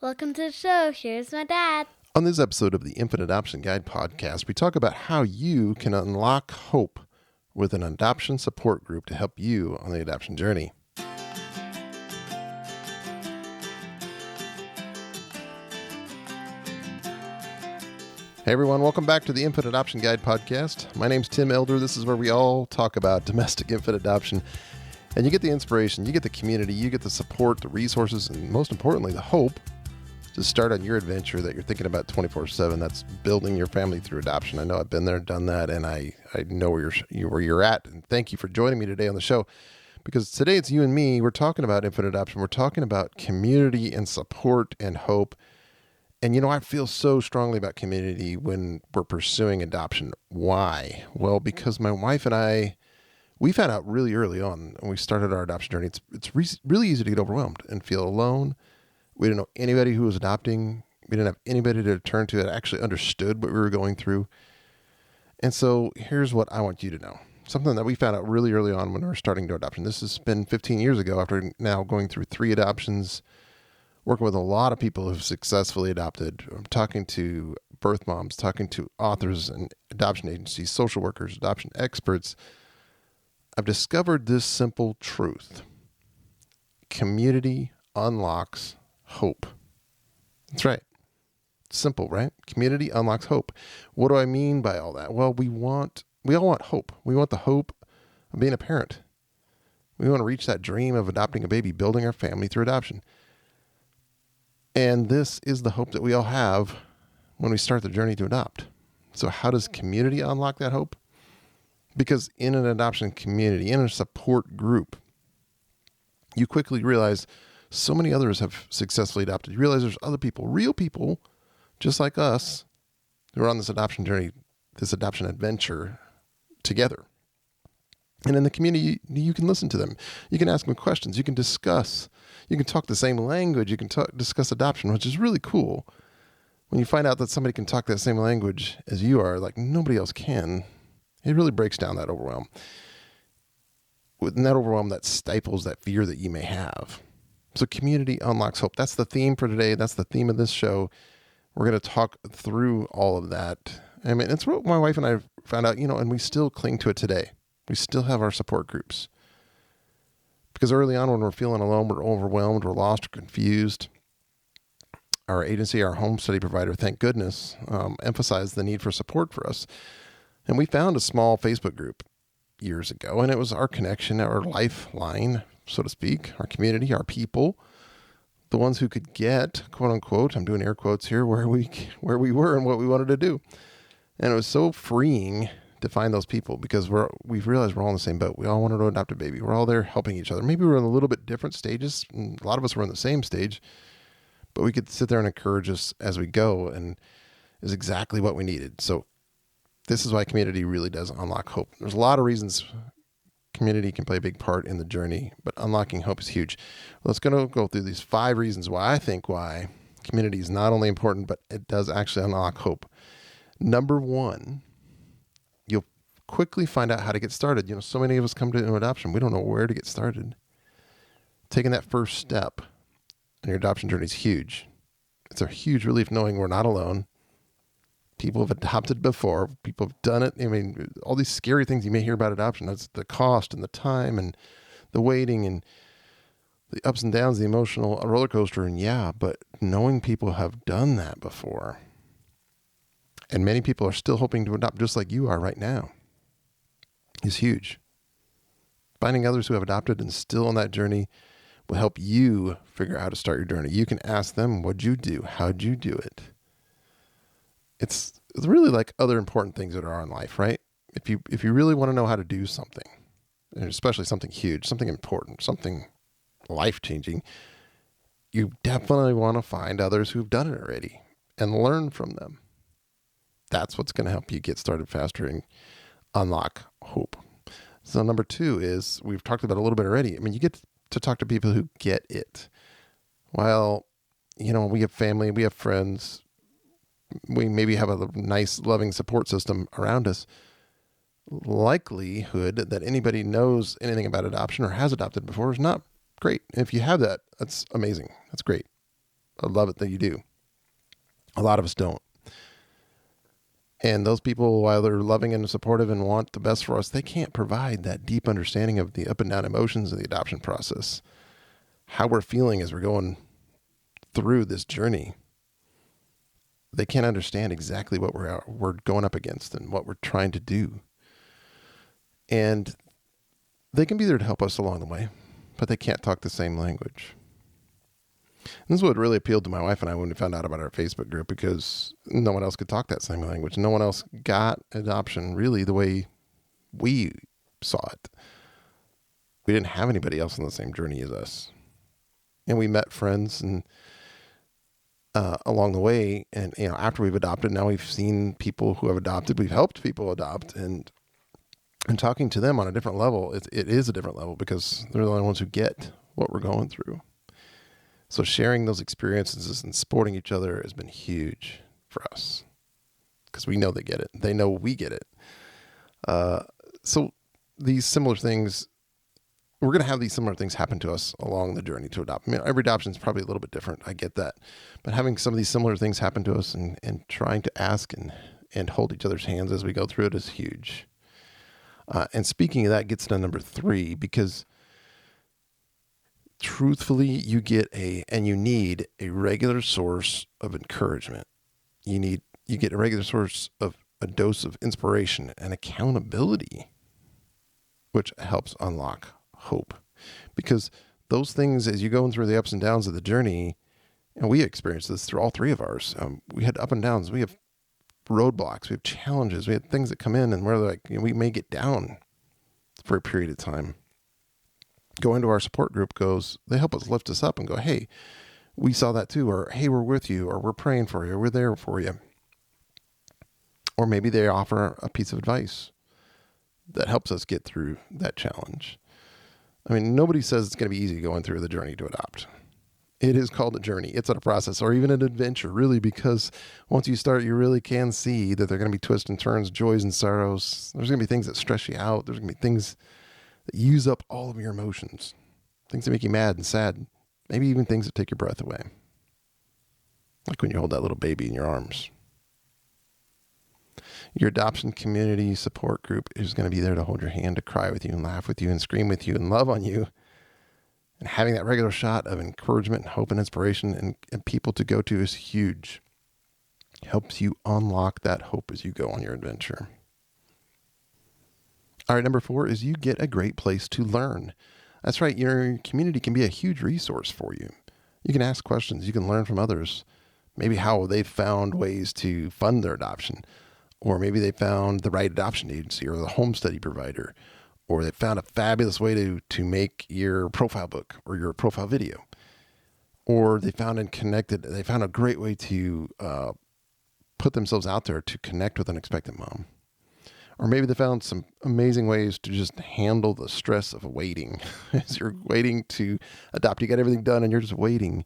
Welcome to the show. Here's my dad. On this episode of the Infant Adoption Guide podcast, we talk about how you can unlock hope with an adoption support group to help you on the adoption journey. Hey everyone, welcome back to the Infant Adoption Guide podcast. My name's Tim Elder. This is where we all talk about domestic infant adoption. And you get the inspiration, you get the community, you get the support, the resources, and most importantly, the hope to start on your adventure that you're thinking about 24/7. That's building your family through adoption. I know I've been there, done that, and I know where you're at. And thank you for joining me today on the show, because today it's you and me. We're talking about infant adoption. We're talking about community and support and hope. And you know, I feel so strongly about community when we're pursuing adoption. Why? Well, because my wife and I, we found out really early on when we started our adoption journey, it's really easy to get overwhelmed and feel alone. We didn't know anybody who was adopting. We didn't have anybody to turn to that actually understood what we were going through. And so here's what I want you to know. Something that we found out really early on when we were starting to adoption. This has been 15 years ago, after now going through 3 adoptions, working with a lot of people who've successfully adopted. I'm talking to birth moms, talking to authors and adoption agencies, social workers, adoption experts. I've discovered this simple truth. Community unlocks hope. That's right. Simple, right? Community unlocks hope. What do I mean by all that? Well, we all want hope. We want the hope of being a parent. We want to reach that dream of adopting a baby, building our family through adoption. And this is the hope that we all have when we start the journey to adopt. So how does community unlock that hope? Because in an adoption community, in a support group, you quickly realize so many others have successfully adopted. You realize there's other people, real people, just like us, who are on this adoption journey, this adoption adventure together. And in the community, you can listen to them. You can ask them questions. You can discuss. You can talk the same language. You can discuss adoption, which is really cool. When you find out that somebody can talk that same language as you are, like nobody else can, it really breaks down that overwhelm. With that overwhelm, that stifles that fear that you may have. So community unlocks hope. That's the theme for today. That's the theme of this show. We're going to talk through all of that. I mean, it's what my wife and I found out, and we still cling to it today. We still have our support groups. Because early on when we're feeling alone, we're overwhelmed, we're lost, or confused, our agency, our home study provider, thank goodness, emphasized the need for support for us. And we found a small Facebook group years ago, and it was our connection, our lifeline, so to speak, our community, our people, the ones who could get, quote unquote, I'm doing air quotes here, where we were and what we wanted to do. And it was so freeing to find those people, because we've realized we're all in the same boat. We all wanted to adopt a baby. We're all there helping each other. Maybe we're in a little bit different stages. A lot of us were in the same stage, but we could sit there and encourage us as we go, and is exactly what we needed. So this is why community really does unlock hope. There's a lot of reasons community can play a big part in the journey, but unlocking hope is huge. Let's go through these 5 reasons why community is not only important, but it does actually unlock hope. Number 1, you'll quickly find out how to get started. So many of us come to adoption. We don't know where to get started. Taking that first step in your adoption journey is huge. It's a huge relief knowing we're not alone. People have adopted before. People have done it. I mean, all these scary things you may hear about adoption. That's the cost and the time and the waiting and the ups and downs, the emotional roller coaster. And but knowing people have done that before, and many people are still hoping to adopt just like you are right now, is huge. Finding others who have adopted and still on that journey will help you figure out how to start your journey. You can ask them, what'd you do? How'd you do it? It's really like other important things that are in life, right? If you really want to know how to do something, and especially something huge, something important, something life-changing, you definitely want to find others who've done it already and learn from them. That's what's going to help you get started faster and unlock hope. So number 2 is, we've talked about a little bit already. I mean, you get to talk to people who get it. Well, we have family, we have friends, we maybe have a nice, loving support system around us. Likelihood that anybody knows anything about adoption or has adopted before is not great. And if you have that, that's amazing. That's great. I love it that you do. A lot of us don't. And those people, while they're loving and supportive and want the best for us, they can't provide that deep understanding of the up and down emotions of the adoption process, how we're feeling as we're going through this journey. They can't understand exactly what we're going up against and what we're trying to do. And they can be there to help us along the way, but they can't talk the same language. And this is what really appealed to my wife and I when we found out about our Facebook group, because no one else could talk that same language. No one else got adoption really the way we saw it. We didn't have anybody else on the same journey as us. And we met friends and along the way. And, after we've adopted, now we've seen people who have adopted. We've helped people adopt. And talking to them on a different level, it is a different level because they're the only ones who get what we're going through. So sharing those experiences and supporting each other has been huge for us because we know they get it. They know we get it. So these similar things, we're going to have these similar things happen to us along the journey to adopt. I mean, every adoption is probably a little bit different. I get that. But having some of these similar things happen to us and trying to ask and hold each other's hands as we go through it is huge. And speaking of that gets to number 3, because truthfully, you need a regular source of encouragement. You get a regular source of a dose of inspiration and accountability, which helps unlock hope. Because those things, as you go through the ups and downs of the journey, and we experienced this through all 3 of ours, we had up and downs. We have roadblocks. We have challenges. We had things that come in and we're like, we may get down for a period of time. Going to our support group they help us lift us up and go, hey, we saw that too, or hey, we're with you, or we're praying for you, or we're there for you. Or maybe they offer a piece of advice that helps us get through that challenge. I mean, nobody says it's going to be easy going through the journey to adopt. It is called a journey. It's a process, or even an adventure, really, because once you start, you really can see that there are going to be twists and turns, joys and sorrows. There's going to be things that stress you out. There's going to be things that use up all of your emotions, things that make you mad and sad, maybe even things that take your breath away. Like when you hold that little baby in your arms. Your adoption community support group is going to be there to hold your hand, to cry with you and laugh with you and scream with you and love on you. And having that regular shot of encouragement and hope and inspiration and people to go to is huge. It helps you unlock that hope as you go on your adventure. All right, number 4 is you get a great place to learn. That's right. Your community can be a huge resource for you. You can ask questions. You can learn from others. Maybe how they've found ways to fund their adoption. Or maybe they found the right adoption agency or the home study provider. Or they found a fabulous way to make your profile book or your profile video. Or they found a great way to put themselves out there to connect with an expectant mom. Or maybe they found some amazing ways to just handle the stress of waiting. As you're waiting to adopt, you got everything done and you're just waiting.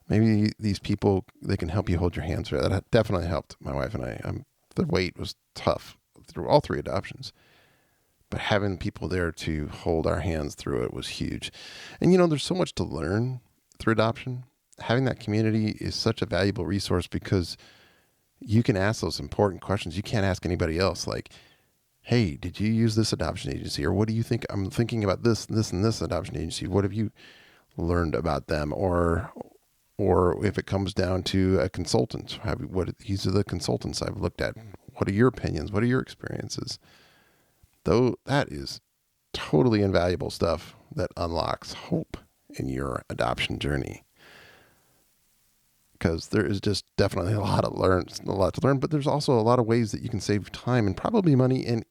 Maybe these people, they can help you hold your hands through. That definitely helped my wife and I. The wait was tough through all 3 adoptions. But having people there to hold our hands through it was huge. And there's so much to learn through adoption. Having that community is such a valuable resource because you can ask those important questions you can't ask anybody else. Like, hey, did you use this adoption agency? Or what do you think? I'm thinking about this, and this adoption agency. What have you learned about them? Or if it comes down to a consultant, these are the consultants I've looked at. What are your opinions? What are your experiences? Though that is totally invaluable stuff that unlocks hope in your adoption journey. Because there is just definitely a lot to learn, but there's also a lot of ways that you can save time and probably money and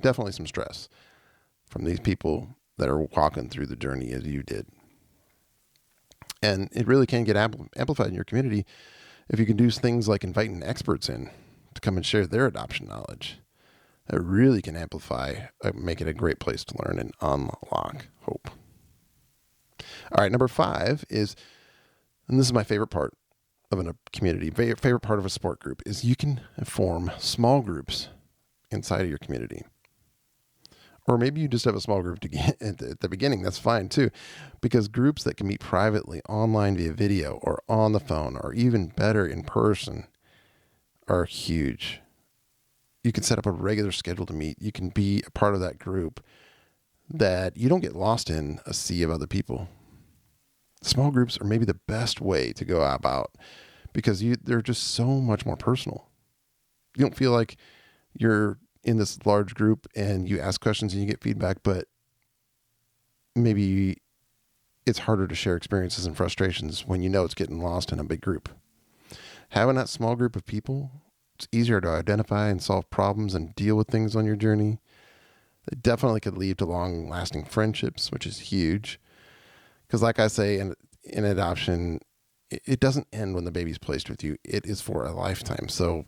definitely some stress from these people that are walking through the journey as you did. And it really can get amplified in your community if you can do things like inviting experts in to come and share their adoption knowledge. That really can amplify, make it a great place to learn and unlock hope. All right, number 5 is, and this is my favorite part of a community, favorite part of a support group, is you can form small groups inside of your community. Or maybe you just have a small group to get at the beginning. That's fine too, because groups that can meet privately online via video or on the phone or even better in person are huge. You can set up a regular schedule to meet. You can be a part of that group that you don't get lost in a sea of other people. Small groups are maybe the best way to go about because they're just so much more personal. You don't feel like you're in this large group and you ask questions and you get feedback, but maybe it's harder to share experiences and frustrations when you know it's getting lost in a big group. Having that small group of people, it's easier to identify and solve problems and deal with things on your journey. It definitely could lead to long-lasting friendships, which is huge. Because like I say, in adoption, it doesn't end when the baby's placed with you. It is for a lifetime. So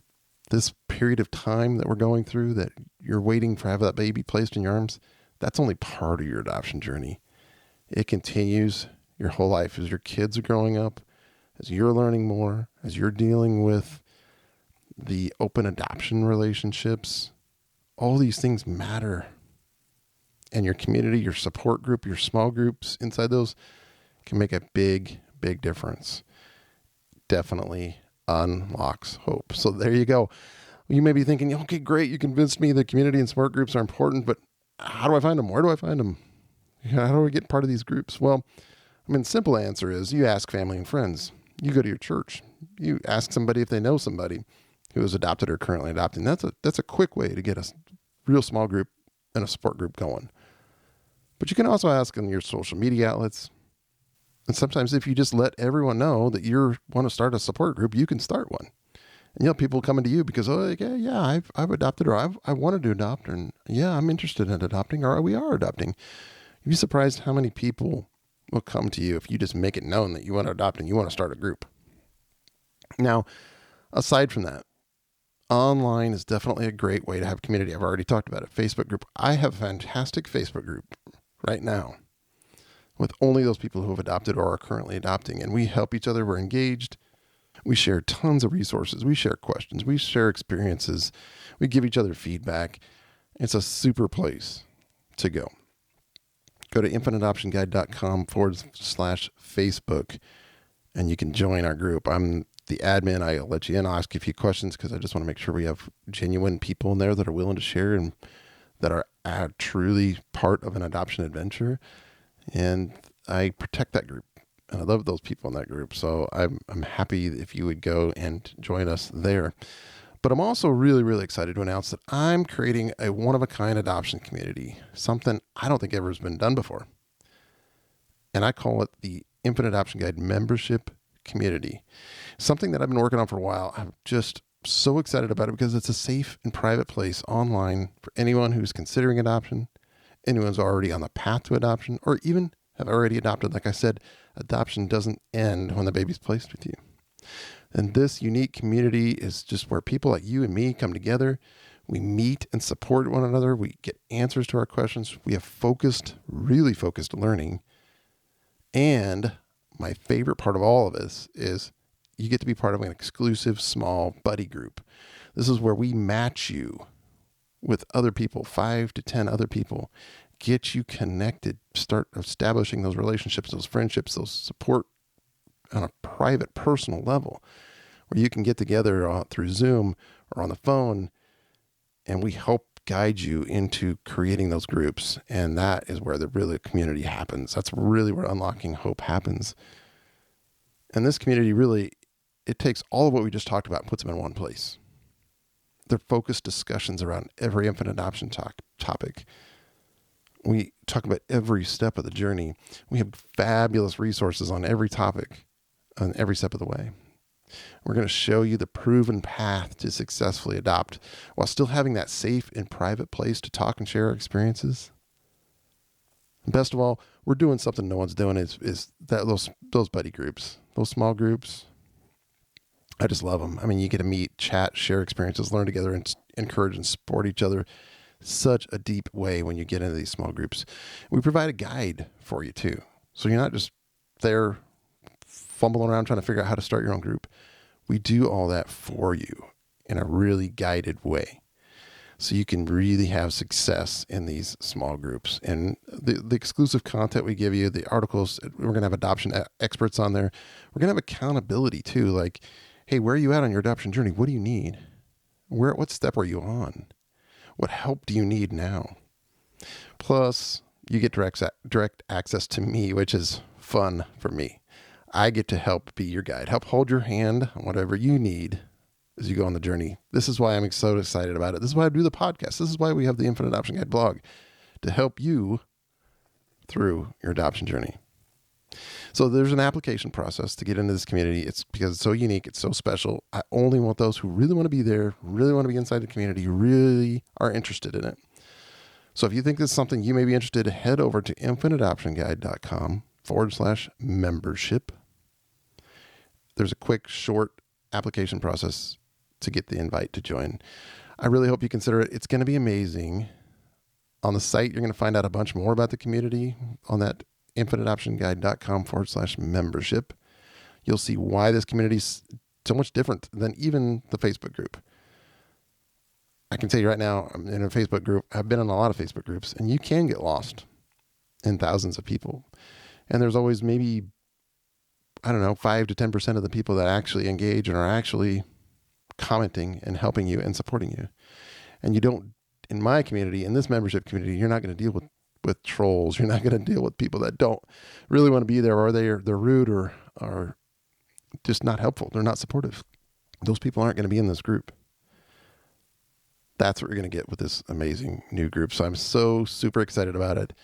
this period of time that we're going through, that you're waiting to have that baby placed in your arms, that's only part of your adoption journey. It continues your whole life as your kids are growing up, as you're learning more, as you're dealing with the open adoption relationships. All these things matter. And your community, your support group, your small groups inside those can make a big, big difference. Definitely unlocks hope. So there you go. You may be thinking, okay, great. You convinced me the community and support groups are important, but how do I find them? Where do I find them? How do I get part of these groups? Well, simple answer is you ask family and friends. You go to your church. You ask somebody if they know somebody who is adopted or currently adopting. That's a quick way to get a real small group and a support group going. But you can also ask on your social media outlets. And sometimes if you just let everyone know that you want to start a support group, you can start one. And people coming to you because, I've adopted, or I wanted to adopt, and I'm interested in adopting, or we are adopting. You'd be surprised how many people will come to you if you just make it known that you want to adopt and you want to start a group. Now, aside from that, online is definitely a great way to have community. I've already talked about it. Facebook group. I have a fantastic Facebook group right now with only those people who have adopted or are currently adopting. And we help each other. We're engaged. We share tons of resources. We share questions. We share experiences. We give each other feedback. It's a super place to go. Go to infantadoptionguide.com/Facebook and you can join our group. I'm the admin. I'll let you in. I'll ask you a few questions because I just want to make sure we have genuine people in there that are willing to share and that are truly part of an adoption adventure. And I protect that group. And I love those people in that group. So I'm happy if you would go and join us there. But I'm also really, really excited to announce that I'm creating a one-of-a-kind adoption community, something I don't think ever has been done before. And I call it the Infant Adoption Guide Membership Community, something that I've been working on for a while. I'm just so excited about it because it's a safe and private place online for anyone who's considering adoption, anyone who's already on the path to adoption, or even have already adopted. Like I said, adoption doesn't end when the baby's placed with you. And this unique community is just where people like you and me come together. We meet and support one another. We get answers to our questions. We have really focused learning. And my favorite part of all of this is you get to be part of an exclusive small buddy group. This is where we match you with other people, 5 to 10 other people, get you connected, start establishing those relationships, those friendships, those support on a private, personal level, where you can get together through Zoom or on the phone, and we help guide you into creating those groups. And that is where the real community happens. That's really where unlocking hope happens. And this community really, it takes all of what we just talked about and puts them in one place. They're focused discussions around every infant adoption topic. We talk about every step of the journey. We have fabulous resources on every topic, on every step of the way. We're going to show you the proven path to successfully adopt while still having that safe and private place to talk and share our experiences. And best of all, we're doing something no one's doing is that those buddy groups, those small groups. I just love them. I mean, you get to meet, chat, share experiences, learn together, and encourage and support each other. Such a deep way when you get into these small groups. We provide a guide for you too. So you're not just there fumbling around trying to figure out how to start your own group. We do all that for you in a really guided way. so you can really have success in these small groups. And the exclusive content we give you, the articles, we're going to have adoption experts on there. We're going to have accountability too. Like, hey, where are you at on your adoption journey? What do you need? What step are you on? What help do you need now? Plus, you get direct access to me, which is fun for me. I get to help be your guide, help hold your hand on whatever you need as you go on the journey. This is why I'm so excited about it. This is why I do the podcast. This is why we have the Infant Adoption Guide blog, to help you through your adoption journey. So there's an application process to get into this community. It's because it's so unique. It's so special. I only want those who really want to be there, really want to be inside the community, really are interested in it. So if you think this is something you may be interested in, head over to infantadoptionguide.com/membership. There's a quick, short application process to get the invite to join. I really hope you consider it. It's going to be amazing. On the site, you're going to find out a bunch more about the community on that infantadoptionguide.com/membership. You'll see why this community is so much different than even the Facebook group. I can tell you right now, I'm in a Facebook group. I've been in a lot of Facebook groups, and you can get lost in thousands of people. And there's always maybe, 5 to 10% of the people that actually engage and are actually commenting and helping you and supporting you. And you don't, in my community, in this membership community, you're not going to deal with trolls. You're not going to deal with people that don't really want to be there, or they're rude or are just not helpful. They're not supportive. Those people aren't going to be in this group. That's what you're going to get with this amazing new group. So I'm so super excited about it.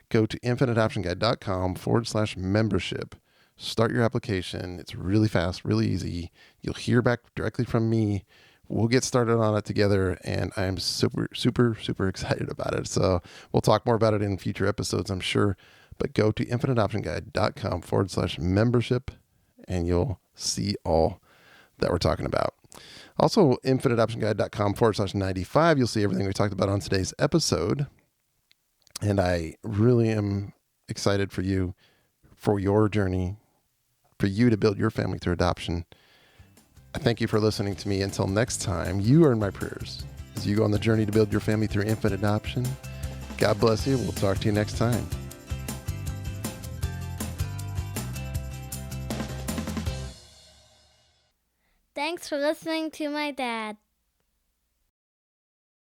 Go to infantadoptionguide.com/membership. Start your application. It's really fast, really easy. You'll hear back directly from me. We'll get started on it together, and I am super, super, super excited about it. So we'll talk more about it in future episodes, I'm sure. But go to infantadoptionguide.com/membership, and you'll see all that we're talking about. Also, infantadoptionguide.com/95, you'll see everything we talked about on today's episode. And I really am excited for you, for your journey, for you to build your family through adoption. I thank you for listening to me. Until next time, you are in my prayers as you go on the journey to build your family through infant adoption. God bless you. We'll talk to you next time. Thanks for listening to my dad.